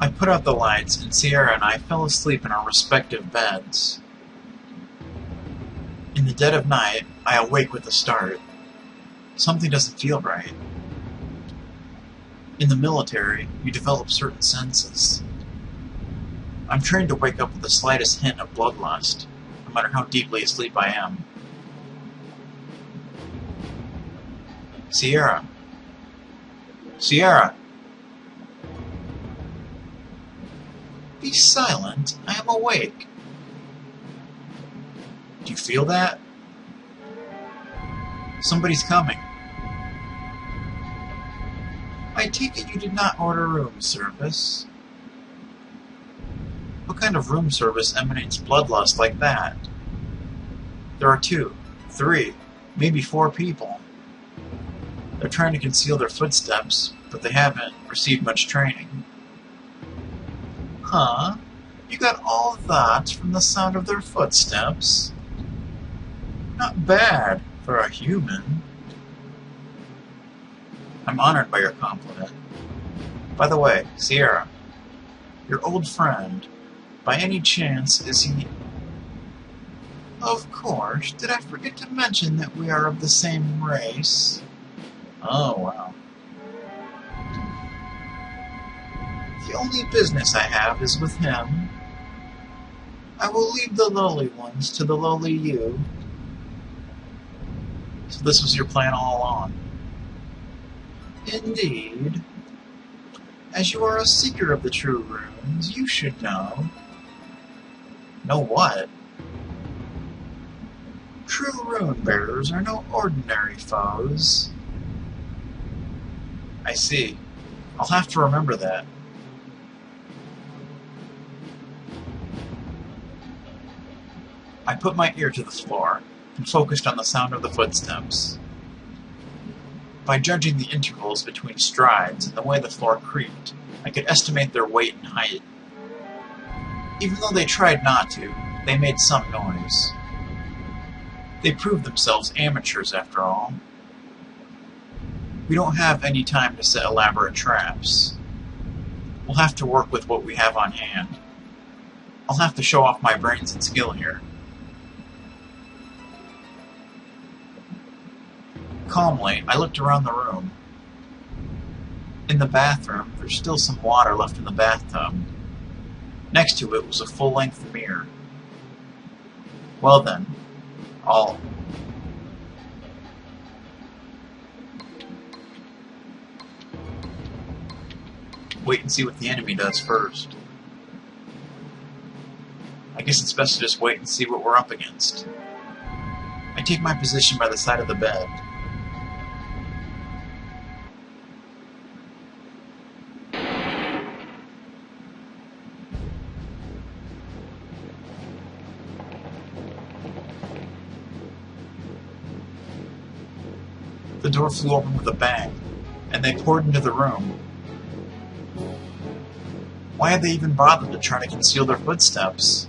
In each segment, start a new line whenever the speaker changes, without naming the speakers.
I put out the lights, and Sierra and I fell asleep in our respective beds. In the dead of night, I awake with a start. Something doesn't feel right. In the military, you develop certain senses. I'm trained to wake up with the slightest hint of bloodlust, no matter how deeply asleep I am. Sierra. Sierra! Be silent. I am awake. Do you feel that? Somebody's coming. I take it you did not order room service. What kind of room service emanates bloodlust like that? There are 2, 3, maybe 4 people. They're trying to conceal their footsteps, but they haven't received much training. Huh? You got all that from the sound of their footsteps? Not bad for a human. I'm honored by your compliment. By the way, Sierra, your old friend, by any chance is he... Of course, did I forget to mention that we are of the same race? Oh, wow. The only business I have is with him. I will leave the lowly ones to the lowly you. So this was your plan all along? Indeed. As you are a seeker of the true runes, you should know. Know what? True rune bearers are no ordinary foes. I see. I'll have to remember that. I put my ear to the floor and focused on the sound of the footsteps. By judging the intervals between strides and the way the floor creaked, I could estimate their weight and height. Even though they tried not to, they made some noise. They proved themselves amateurs after all. We don't have any time to set elaborate traps. We'll have to work with what we have on hand. I'll have to show off my brains and skill here. Calmly, I looked around the room. In the bathroom, there's still some water left in the bathtub. Next to it was a full-length mirror. Well then, I'll... wait and see what the enemy does first. I guess it's best to just wait and see what we're up against. I take my position by the side of the bed. The door flew open with a bang, and they poured into the room. Why had they even bothered to try to conceal their footsteps?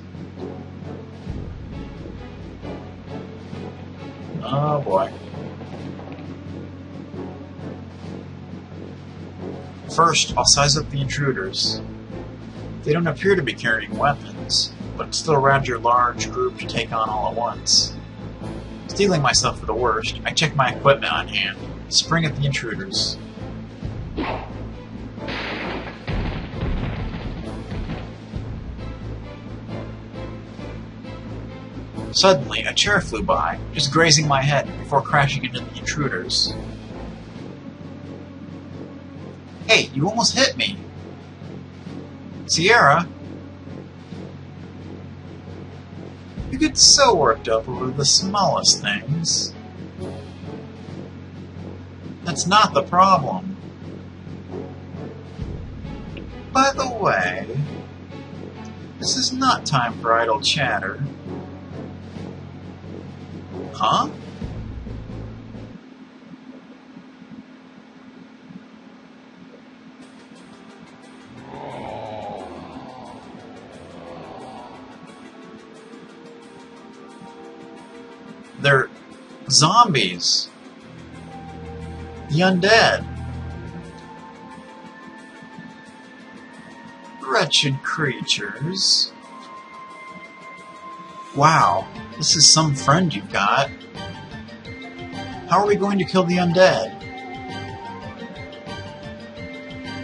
Oh boy. First, I'll size up the intruders. They don't appear to be carrying weapons, but still around your large group to take on all at once. Steeling myself for the worst, I check my equipment on hand, spring at the intruders. Suddenly, a chair flew by, just grazing my head before crashing into the intruders. Hey, you almost hit me! Sierra? You get so worked up over the smallest things. That's not the problem. By the way, this is not time for idle chatter. Huh? They're zombies. The undead. wretched creatures. Wow, this is some friend you've got. How are we going to kill the undead?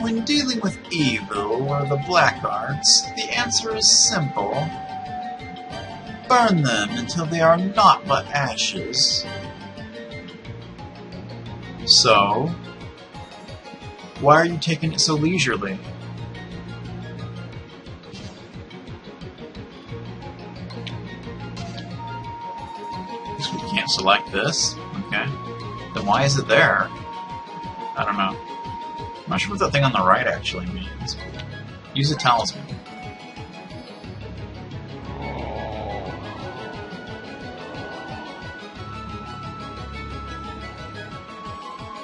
When dealing with evil or the black arts, the answer is simple. Burn them until they are naught but ashes. So, why are you taking it so leisurely? Guess we can't select this. Okay. Then why is it there? I don't know. I'm not sure what that thing on the right actually means. Use a talisman.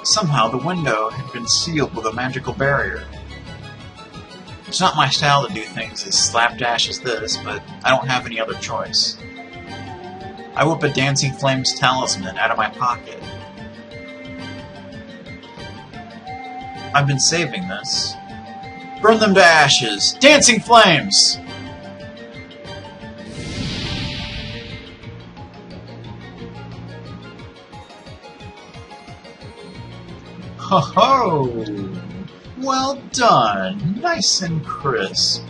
Somehow the window had been sealed with a magical barrier. It's not my style to do things as slapdash as this, but I don't have any other choice. I whip a Dancing Flames talisman out of my pocket. I've been saving this. Burn them to ashes! Dancing Flames! Ho ho! Well done! Nice and crisp.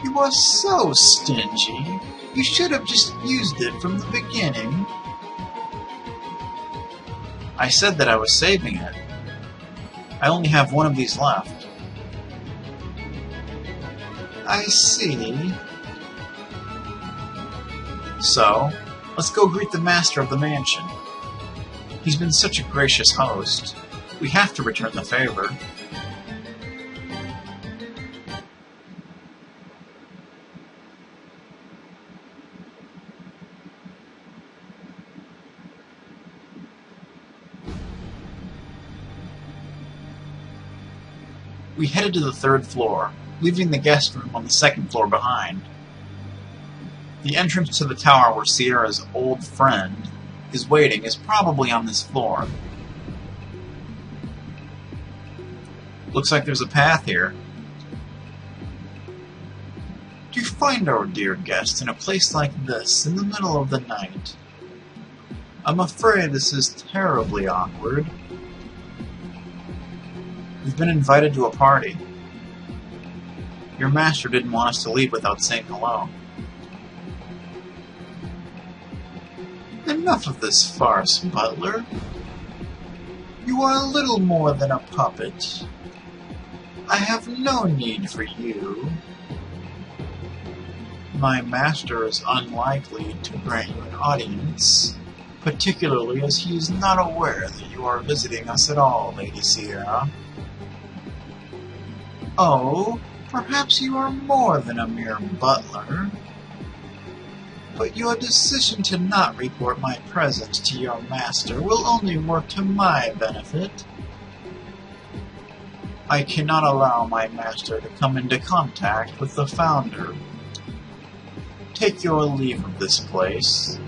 You are so stingy. You should have just used it from the beginning. I said that I was saving it. I only have one of these left. I see. So, let's go greet the master of the mansion. He's been such a gracious host. We have to return the favor. We headed to the 3rd floor, leaving the guest room on the 2nd floor behind. The entrance to the tower where Sierra's old friend is waiting is probably on this floor. Looks like there's a path here. To find our dear guest in a place like this in the middle of the night. I'm afraid this is terribly awkward. We've been invited to a party. Your master didn't want us to leave without saying hello. Enough of this farce, Butler. You are a little more than a puppet. I have no need for you. My master is unlikely to grant you an audience, particularly as he is not aware that you are visiting us at all, Lady Sierra. Oh, perhaps you are more than a mere butler. But your decision to not report my presence to your master will only work to my benefit. I cannot allow my master to come into contact with the founder. Take your leave of this place.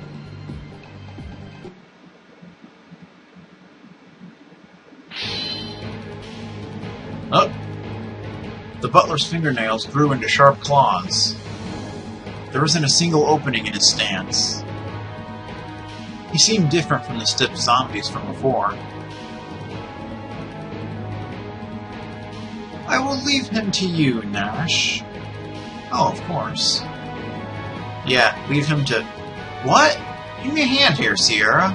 Oh! The butler's fingernails grew into sharp claws. There isn't a single opening in his stance. He seemed different from the stiff zombies from before. I will leave him to you, Nash. Oh, of course. Yeah, leave him to... What? Give me a hand here, Sierra.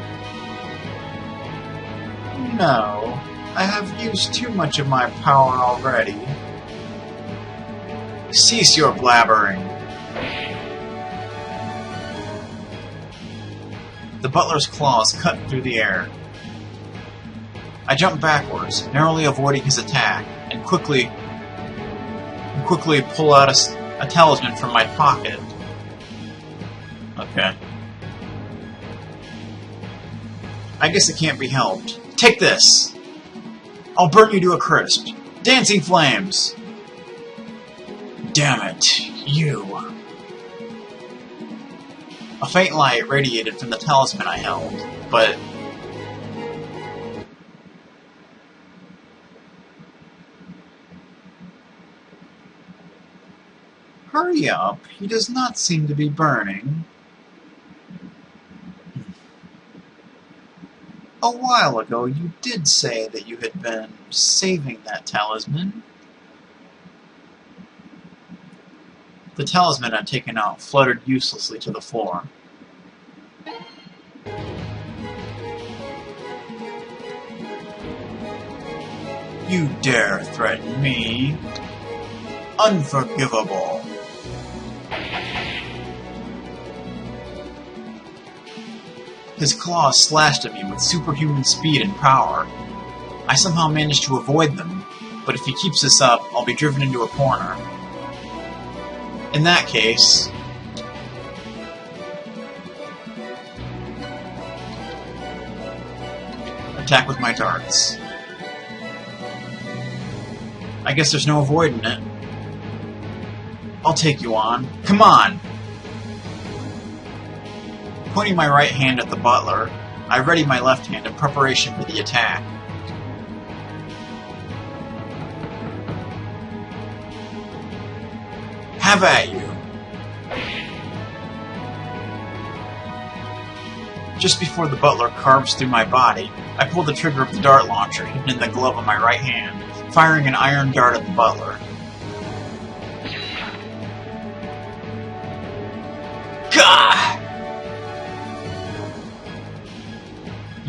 No, I have used too much of my power already. Cease your blabbering. The butler's claws cut through the air. I jumped backwards, narrowly avoiding his attack, and quickly pull out a talisman from my pocket. Okay. I guess it can't be helped. Take this! I'll burn you to a crisp. Dancing Flames! Damn it, you. A faint light radiated from the talisman I held, but... Hurry up, he does not seem to be burning. A while ago you did say that you had been saving that talisman. The talisman I'd taken out fluttered uselessly to the floor. You dare threaten me? Unforgivable. His claws slashed at me with superhuman speed and power. I somehow managed to avoid them, but if he keeps this up, I'll be driven into a corner. In that case... attack with my darts. I guess there's no avoiding it. I'll take you on. Come on! Pointing my right hand at the butler, I ready my left hand in preparation for the attack. Have at you! Just before the butler carves through my body, I pull the trigger of the dart launcher hidden in the glove of my right hand, firing an iron dart at the butler. Gah!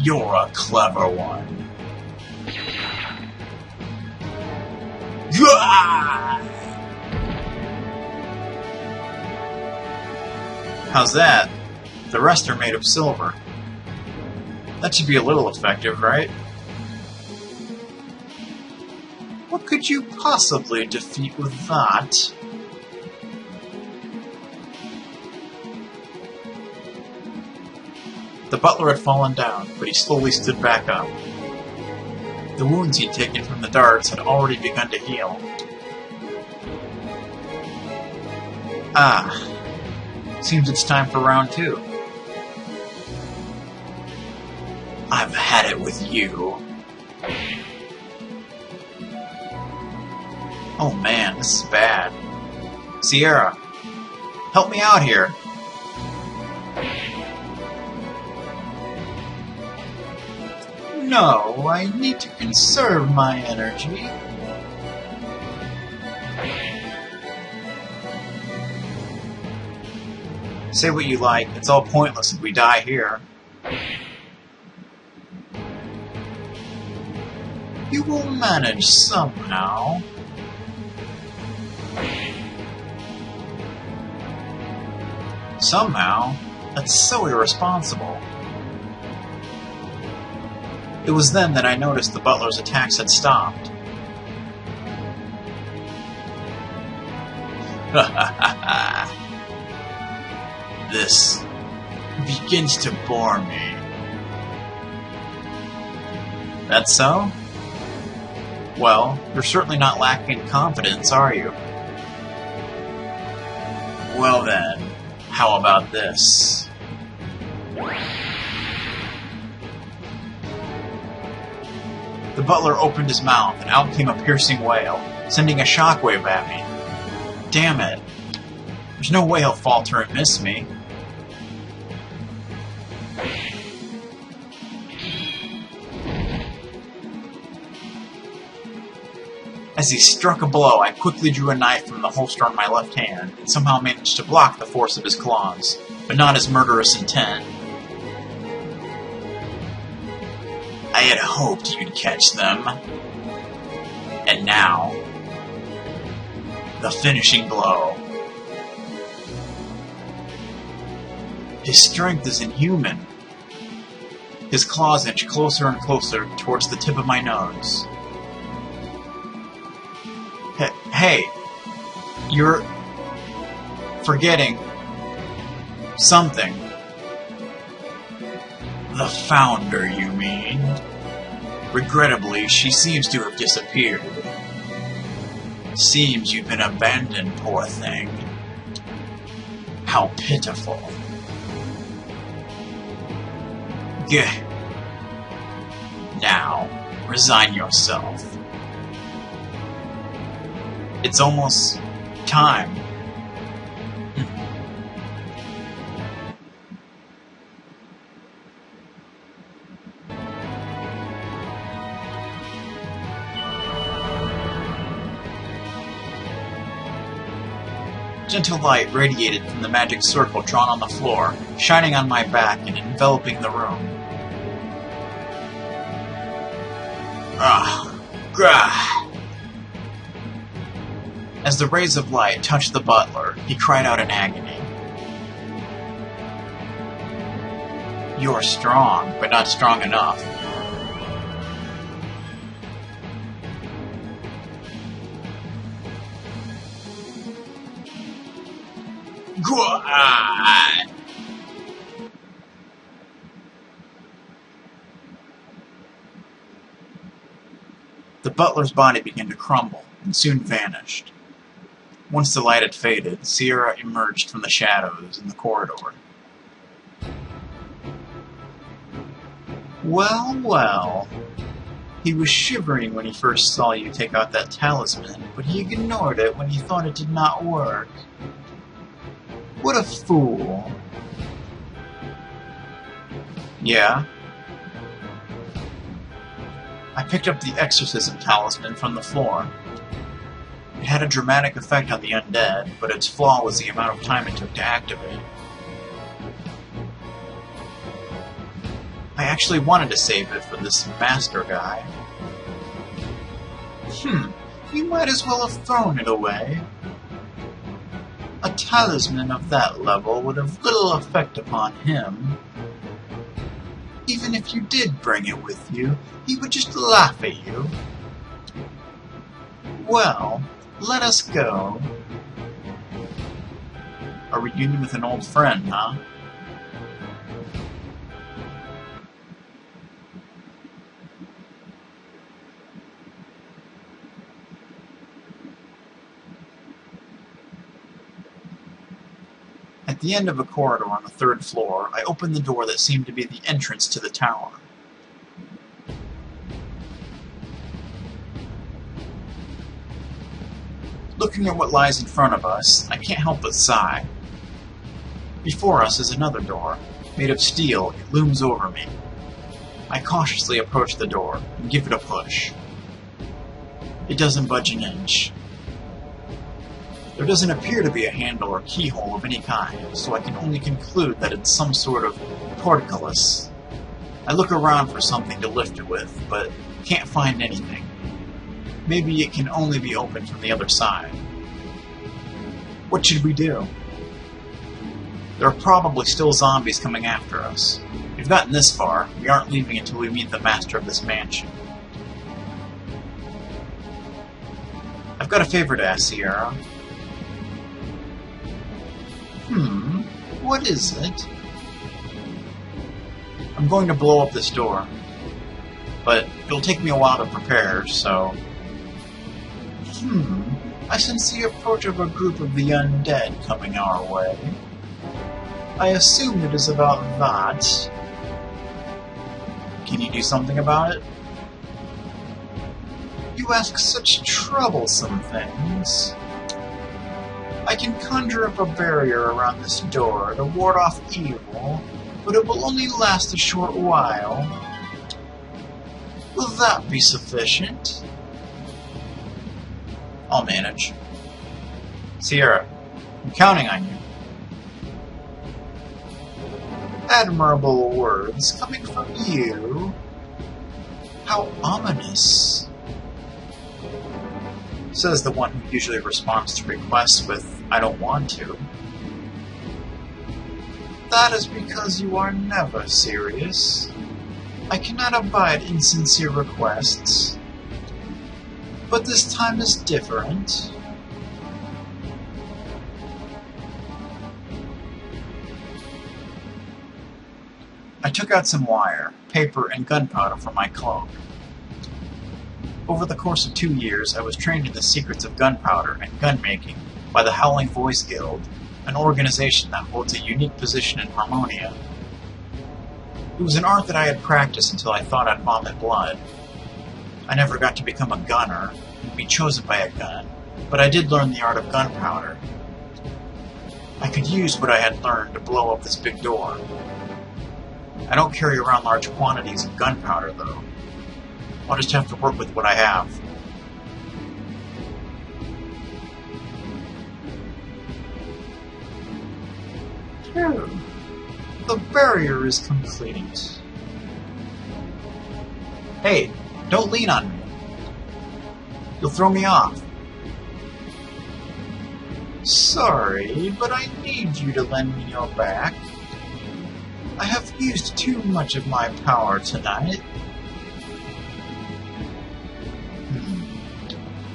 You're a clever one. Gah! How's that? The rest are made of silver. That should be a little effective, right? What could you possibly defeat with that? The butler had fallen down, but he slowly stood back up. The wounds he'd taken from the darts had already begun to heal. Ah, seems it's time for round 2. I've had it with you. Oh man, this is bad. Sierra, help me out here. No, I need to conserve my energy. Say what you like, it's all pointless if we die here. You will manage somehow. Somehow? That's so irresponsible. It was then that I noticed the butler's attacks had stopped. This begins to bore me. That's so? Well, you're certainly not lacking in confidence, are you? Well then, how about this? The butler opened his mouth, and out came a piercing wail, sending a shockwave at me. Damn it. There's no way he'll falter and miss me. As he struck a blow, I quickly drew a knife from the holster on my left hand, and somehow managed to block the force of his claws, but not his murderous intent. I had hoped you'd catch them. And now, the finishing blow. His strength is inhuman. His claws inch closer and closer towards the tip of my nose. Hey, you're forgetting something. The founder, you mean? Regrettably, she seems to have disappeared. Seems you've been abandoned, poor thing. How pitiful. Gah. Now, resign yourself. It's almost time. Gentle light radiated from the magic circle drawn on the floor, shining on my back and enveloping the room. Grah! As the rays of light touched the butler, he cried out in agony. You're strong, but not strong enough. The butler's body began to crumble and soon vanished. Once the light had faded, Sierra emerged from the shadows in the corridor. Well, well. He was shivering when he first saw you take out that talisman, but he ignored it when he thought it did not work. What a fool. Yeah? I picked up the exorcism talisman from the floor. It had a dramatic effect on the undead, but its flaw was the amount of time it took to activate. I actually wanted to save it for this master guy. You might as well have thrown it away. A talisman of that level would have little effect upon him. Even if you did bring it with you, he would just laugh at you. Well, let us go. A reunion with an old friend, huh? At the end of a corridor on the third floor, I opened the door that seemed to be the entrance to the tower. Looking at what lies in front of us, I can't help but sigh. Before us is another door. Made of steel, it looms over me. I cautiously approach the door and give it a push. It doesn't budge an inch. There doesn't appear to be a handle or keyhole of any kind, so I can only conclude that it's some sort of portcullis. I look around for something to lift it with, but can't find anything. Maybe it can only be opened from the other side. What should we do? There are probably still zombies coming after us. We've gotten this far, we aren't leaving until we meet the master of this mansion. I've got a favor to ask, Sierra. What is it? I'm going to blow up this door, but it'll take me a while to prepare, so... I sense the approach of a group of the undead coming our way. I assume it is about that. Can you do something about it? You ask such troublesome things. I can conjure up a barrier around this door to ward off evil, but it will only last a short while. Will that be sufficient? I'll manage. Sierra, I'm counting on you. Admirable words coming from you. How ominous. Says the one who usually responds to requests with, I don't want to. That is because you are never serious. I cannot abide insincere requests. But this time is different. I took out some wire, paper, and gunpowder from my cloak. Over the course of 2 years, I was trained in the secrets of gunpowder and gun-making by the Howling Voice Guild, an organization that holds a unique position in Harmonia. It was an art that I had practiced until I thought I'd vomit blood. I never got to become a gunner and be chosen by a gun, but I did learn the art of gunpowder. I could use what I had learned to blow up this big door. I don't carry around large quantities of gunpowder, though. I'll just have to work with what I have. Phew. The barrier is complete. Hey, don't lean on me. You'll throw me off. Sorry, but I need you to lend me your back. I have used too much of my power tonight.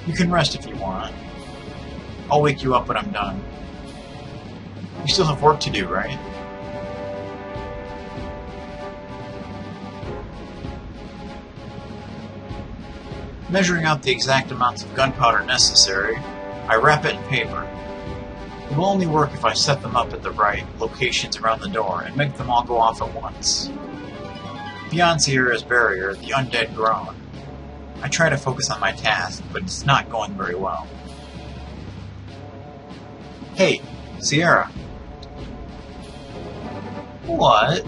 You can rest if you want. I'll wake you up when I'm done. You still have work to do, right? Measuring out the exact amounts of gunpowder necessary, I wrap it in paper. It will only work if I set them up at the right locations around the door and make them all go off at once. Beyond Sierra's barrier, the undead groan. I try to focus on my task, but it's not going very well. Hey, Sierra. What?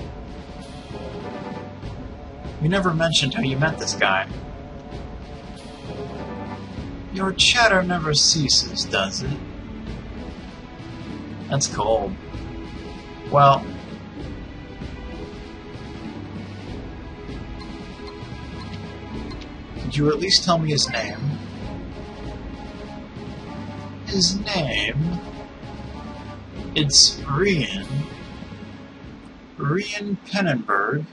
You never mentioned how you met this guy. Your chatter never ceases, does it? That's cold. Well... Could you at least tell me his name? His name... It's Rian. Rian Penenberg.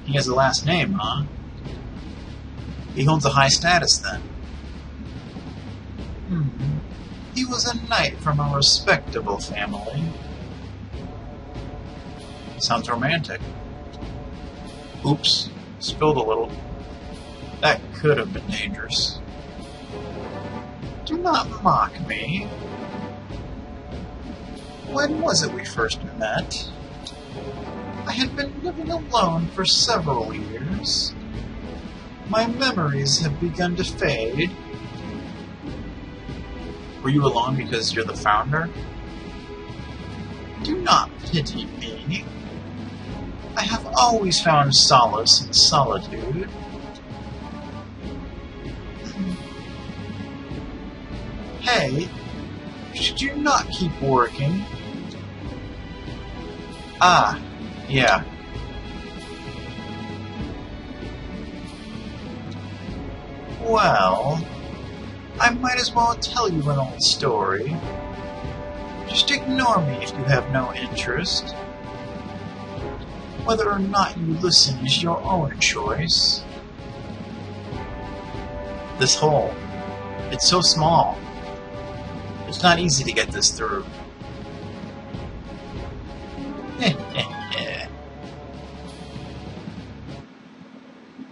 He has a last name, huh? He holds a high status, then. He was a knight from a respectable family. Sounds romantic. Oops, spilled a little. That could have been dangerous. Do not mock me. When was it we first met? I had been living alone for several years. My memories have begun to fade. Were you alone because you're the founder? Do not pity me. I have always found solace in solitude. Hey, should you not keep working? Ah, yeah. Well, I might as well tell you an old story. Just ignore me if you have no interest. Whether or not you listen is your own choice. This hole, it's so small. It's not easy to get this through.